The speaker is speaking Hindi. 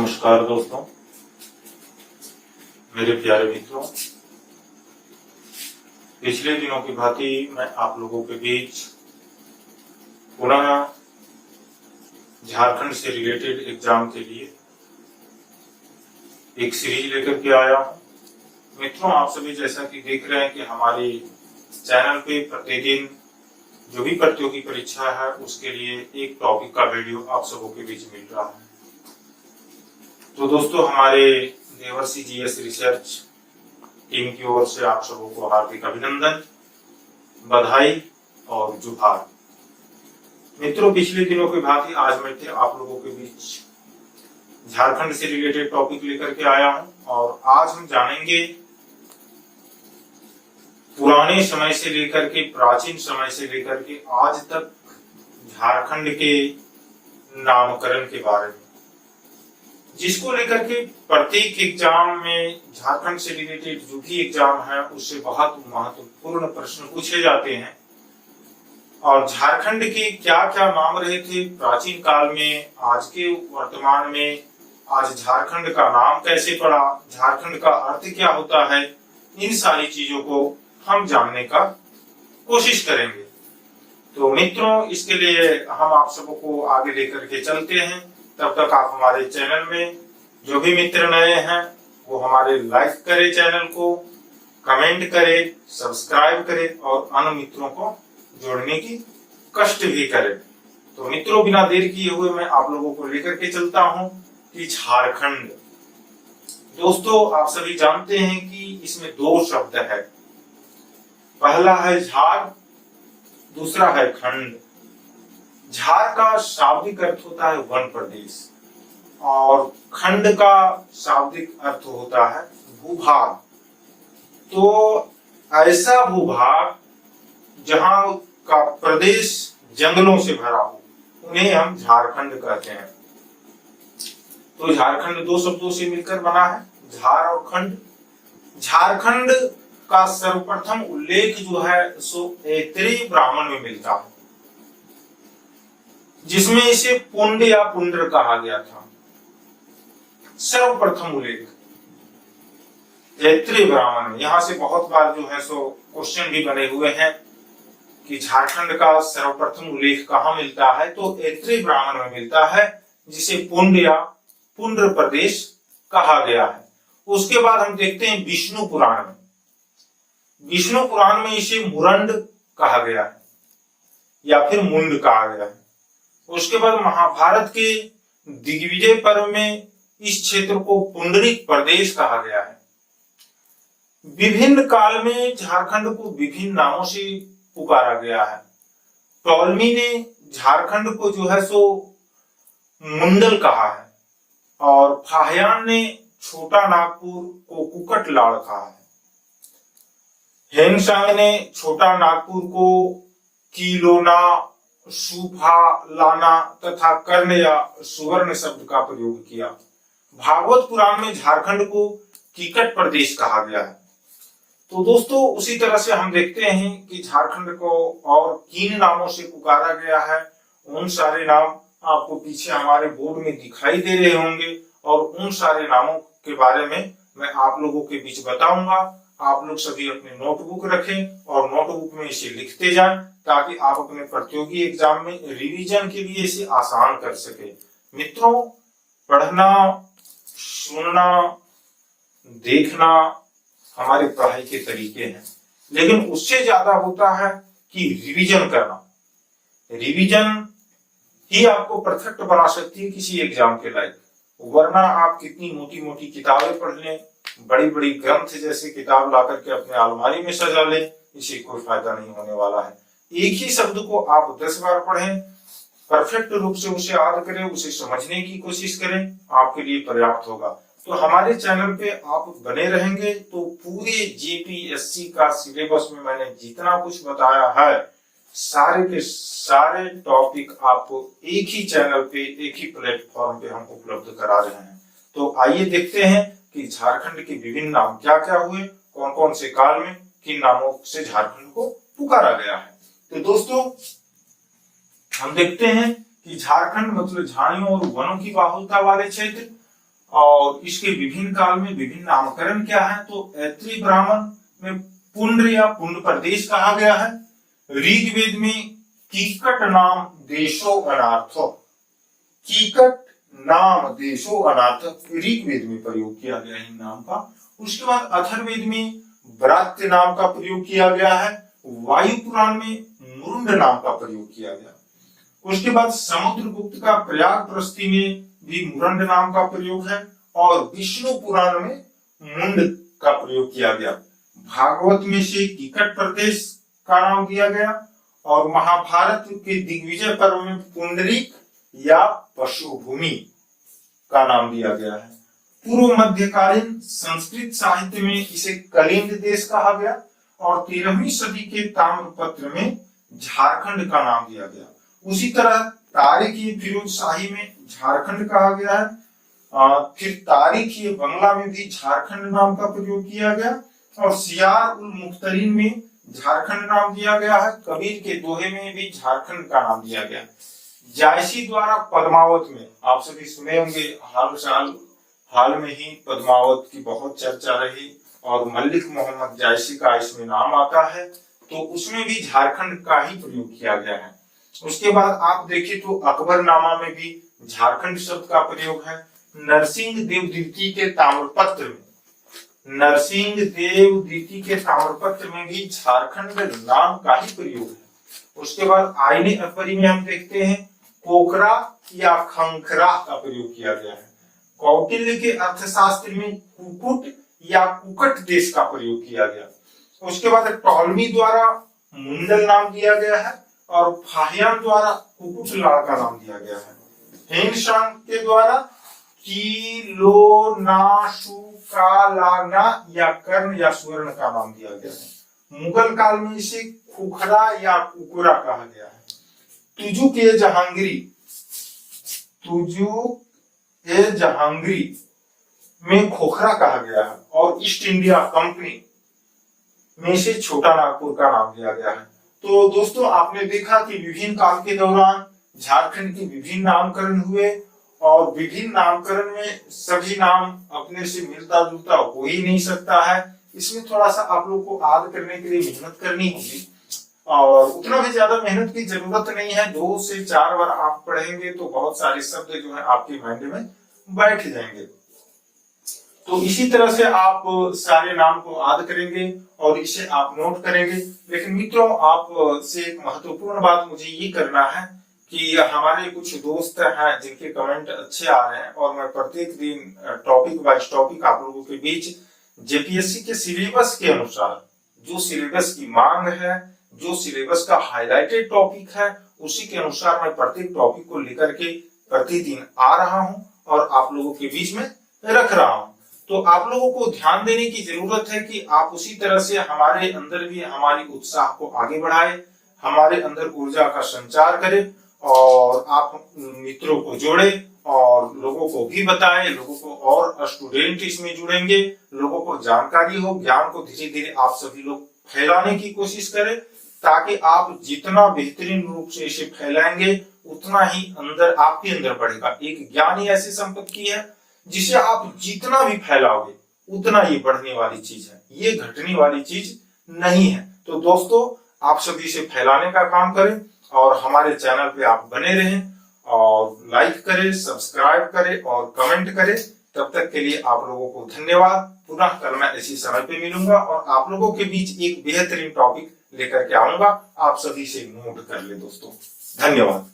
नमस्कार दोस्तों, मेरे प्यारे मित्रों। पिछले दिनों की भांति मैं आप लोगों के बीच पुनः झारखंड से रिलेटेड एग्जाम के लिए एक सीरीज लेकर के आया हूं। मित्रों, आप सभी जैसा कि देख रहे हैं कि हमारे चैनल पे प्रतिदिन जो भी प्रतियोगी परीक्षा है उसके लिए एक टॉपिक का वीडियो आप सबों के बीच मिल रहा है। तो दोस्तों, हमारे देवर्षि जीएस रिसर्च टीम की ओर से आप सबों को हार्दिक अभिनंदन, बधाई और जुहार। मित्रों, पिछले दिनों की भांति आज मैं आप लोगों के बीच झारखंड से रिलेटेड टॉपिक लेकर के आया हूं और आज हम जानेंगे पुराने समय से लेकर के प्राचीन समय से लेकर के आज तक झारखंड के नामकरण के बारे में, जिसको लेकर के प्रत्येक एग्जाम में झारखंड से रिलेटेड जो भी एग्जाम है उससे बहुत महत्वपूर्ण प्रश्न पूछे जाते हैं। और झारखंड के क्या क्या नाम रहे थे प्राचीन काल में, आज के वर्तमान में आज झारखंड का नाम कैसे पड़ा, झारखंड का अर्थ क्या होता है, इन सारी चीजों को हम जानने का कोशिश करेंगे। तो मित्रों, इसके लिए हम आप सबों को आगे लेकर के चलते हैं। तब तक आप हमारे चैनल में जो भी मित्र नए हैं वो हमारे लाइक करें, चैनल को कमेंट करें, सब्सक्राइब करें और अन्य मित्रों को जोड़ने की कष्ट भी करें। तो मित्रों, बिना देर किए हुए मैं आप लोगों को लेकर के चलता हूं कि झारखंड। दोस्तों, आप सभी जानते हैं कि इसमें दो शब्द है, पहला है झार, दूसरा है खंड। झार का शाब्दिक अर्थ होता है वन प्रदेश और खंड का शाब्दिक अर्थ होता है भूभाग। तो ऐसा भूभाग जहां का प्रदेश जंगलों से भरा हो उन्हें हम झारखंड कहते हैं। तो झारखंड दो शब्दों से मिलकर बना है, झार और खंड। झारखंड का सर्वप्रथम उल्लेख जो है सो ऐत्रेय ब्राह्मण में मिलता है, जिसमें इसे पुंड या पुंड्र कहा गया था। सर्वप्रथम उल्लेख ऐत्रेय ब्राह्मण में। यहां से बहुत बार जो है सो क्वेश्चन भी बने हुए हैं कि झारखंड का सर्वप्रथम उल्लेख कहाँ मिलता है, तो ऐत्रेय ब्राह्मण में मिलता है, जिसे पुंड या पुंड्र प्रदेश कहा गया है। उसके बाद हम देखते हैं विष्णु पुराण में। विष्णु पुराण में इसे मुरंड कहा गया है या फिर मुंड कहा गया है। उसके बाद महाभारत के दिग्विजय पर्व में इस क्षेत्र को पुंडरिक प्रदेश कहा गया है। विभिन्न काल में झारखंड को विभिन्न नामों से पुकारा गया है। टॉलमी ने झारखंड को जो है सो मुंडल कहा है और फाहयान ने छोटा नागपुर को कुकटलाड़ कहा है। हेनसांग ने छोटा नागपुर को कीलोना, सूफा लाना तथा कर्ण या सुवर्ण शब्द का प्रयोग किया। भागवत पुराण में झारखंड को कीकट प्रदेश कहा गया है। तो दोस्तों, उसी तरह से हम देखते हैं कि झारखंड को और किन नामों से पुकारा गया है। उन सारे नाम आपको पीछे हमारे बोर्ड में दिखाई दे रहे होंगे और उन सारे नामों के बारे में मैं आप लोगों के बीच बताऊंगा। आप लोग सभी अपने नोटबुक रखें और नोटबुक में इसे लिखते जाएं ताकि आप अपने प्रतियोगी एग्जाम में रिवीजन के लिए इसे आसान कर सके। मित्रों, पढ़ना, सुनना, देखना हमारे पढ़ाई के तरीके हैं, लेकिन उससे ज्यादा होता है कि रिवीजन करना। रिवीजन ही आपको परफेक्ट बना सकती है किसी एग्जाम के लायक। वरना आप कितनी मोटी मोटी किताबें पढ़ लें, बड़ी बड़ी ग्रंथ जैसी किताब ला करके अपने अलमारी में सजा लें, इसे कोई फायदा नहीं होने वाला है। एक ही शब्द को आप 10 बार पढ़ें, परफेक्ट रूप से उसे याद करें, उसे समझने की कोशिश करें, आपके लिए पर्याप्त होगा। तो हमारे चैनल पे आप बने रहेंगे तो पूरे जेपीएससी का सिलेबस में मैंने जितना कुछ बताया है सारे के सारे टॉपिक आपको एक ही चैनल पे, एक ही प्लेटफॉर्म पे हम उपलब्ध करा रहे हैं। तो आइए देखते हैं कि झारखंड के विभिन्न नाम क्या क्या हुए, कौन कौन से काल में किन नामों से झारखंड को पुकारा गया है। तो दोस्तों, हम देखते हैं कि झारखंड मतलब झाड़ियों और वनों की बाहुलता वाले क्षेत्र, और इसके विभिन्न काल में विभिन्न नामकरण क्या है, तो ऐत्री ब्राह्मण में पुंड्र या पुंड प्रदेश कहा गया है। ऋग्वेद में कीकट नाम देशो अनार्थो, कीकट नाम देशो अनाथ ऋग्वेद में प्रयोग किया गया है इन नाम का। उसके बाद अथर्ववेद में ब्रात्य नाम का प्रयोग किया गया है। वायु पुराण में मुरुंड नाम का प्रयोग किया गया। उसके बाद समुद्रगुप्त का प्रयाग प्रस्ती में भी मुरंड नाम का प्रयोग है और विष्णु पुराण में मुंड का प्रयोग किया गया। भागवत में से कीकट प्रदेश का नाम दिया गया और महाभारत के दिग्विजय पर्व में पुंडरीक या पशुभूमि का नाम दिया गया है। पूर्व मध्यकालीन संस्कृत साहित्य में इसे कलिंग देश कहा गया और 13वीं सदी के ताम्रपत्र में झारखंड का नाम दिया गया। उसी तरह तारीखी फिरोज शाही में झारखंड कहा गया है। फिर तारीखी बंगला में भी झारखंड नाम का प्रयोग किया गया और सियार उल मुख्तरीन में झारखंड नाम दिया गया है। कबीर के दोहे में भी झारखंड का नाम दिया गया। जायसी द्वारा पद्मावत में, आप सभी सुने होंगे, हाल में ही पद्मावत की बहुत चर्चा रही और मलिक मोहम्मद जायसी का इसमें नाम आता है, तो उसमें भी झारखंड का ही प्रयोग किया गया है। उसके बाद आप देखिए तो अकबरनामा में भी झारखंड शब्द का प्रयोग है। नरसिंह देव द्वितीय के ताम्रपत्र में, नरसिंह देव द्वितीय के ताम्रपत्र में भी झारखंड नाम का ही प्रयोग है। उसके बाद आईने अकबरी में हम देखते हैं कोकरा या खंखरा का प्रयोग किया गया है। कौटिल्य के अर्थशास्त्र में कुकुट या कुकट देश का प्रयोग किया गया। उसके बाद टॉलमी द्वारा मुंडल नाम दिया गया है और फाहियान द्वारा कुकुटलाड़ का नाम दिया गया है। हेनशांग के द्वारा किलोनाशुकालाना या कर्ण या स्वर्ण का नाम दिया गया है। मुगल काल में इसे खुखरा या कुकुरा कहा गया है। तुजुक ए जहांगीरी में खोखरा कहा गया है और ईस्ट इंडिया कंपनी में से छोटा नागपुर का नाम दिया गया है। तो दोस्तों आपने देखा कि विभिन्न काल के दौरान झारखंड के विभिन्न नामकरण हुए और विभिन्न नामकरण में सभी नाम अपने से मिलता जुलता हो ही नहीं सकता है। इसमें थोड़ा सा आप लोग को याद करने के लिए मेहनत करनी होगी और उतना भी ज्यादा मेहनत की जरूरत नहीं है। 2 से 4 बार आप पढ़ेंगे तो बहुत सारे शब्द जो है आपके माइंड में बैठ जाएंगे। तो इसी तरह से आप सारे नाम को याद करेंगे और इसे आप नोट करेंगे। लेकिन मित्रों आप से एक महत्वपूर्ण बात मुझे ये करना है कि हमारे कुछ दोस्त हैं जिनके कमेंट अच्छे आ रहे हैं और मैं प्रत्येक दिन टॉपिक वाइज टॉपिक आप लोगों के बीच जेपीएससी के सिलेबस के अनुसार जो सिलेबस की मांग है, जो सिलेबस का हाईलाइटेड टॉपिक है, उसी के अनुसार मैं प्रत्येक टॉपिक को लेकर के प्रतिदिन आ रहा हूं और आप लोगों के बीच में रख रहा हूं। तो आप लोगों को ध्यान देने की जरूरत है कि आप उसी तरह से हमारे अंदर भी हमारी उत्साह को आगे बढ़ाएं, हमारे अंदर ऊर्जा का संचार करें और आप मित्रों को जोड़े और लोगों को भी बताएं। लोगों को और स्टूडेंट इसमें जुड़ेंगे, लोगों को जानकारी हो, ज्ञान को धीरे धीरे आप सभी लोग फैलाने की कोशिश करें ताकि आप जितना बेहतरीन रूप से इसे फैलाएंगे उतना ही अंदर आपके अंदर बढ़ेगा। एक ज्ञान ही ऐसी संपत्ति है जिसे आप जितना भी फैलाओगे उतना ये बढ़ने वाली चीज है, ये घटने वाली चीज नहीं है। तो दोस्तों आप सभी इसे फैलाने का काम करें और हमारे चैनल पे आप बने रहें और लाइक करें, सब्सक्राइब करें और कमेंट करें। तब तक के लिए आप लोगों को धन्यवाद। पुनः कल मैं इसी समय पे मिलूंगा और आप लोगों के बीच एक बेहतरीन टॉपिक लेकर के आऊंगा। आप सभी से नोट कर ले दोस्तों। धन्यवाद।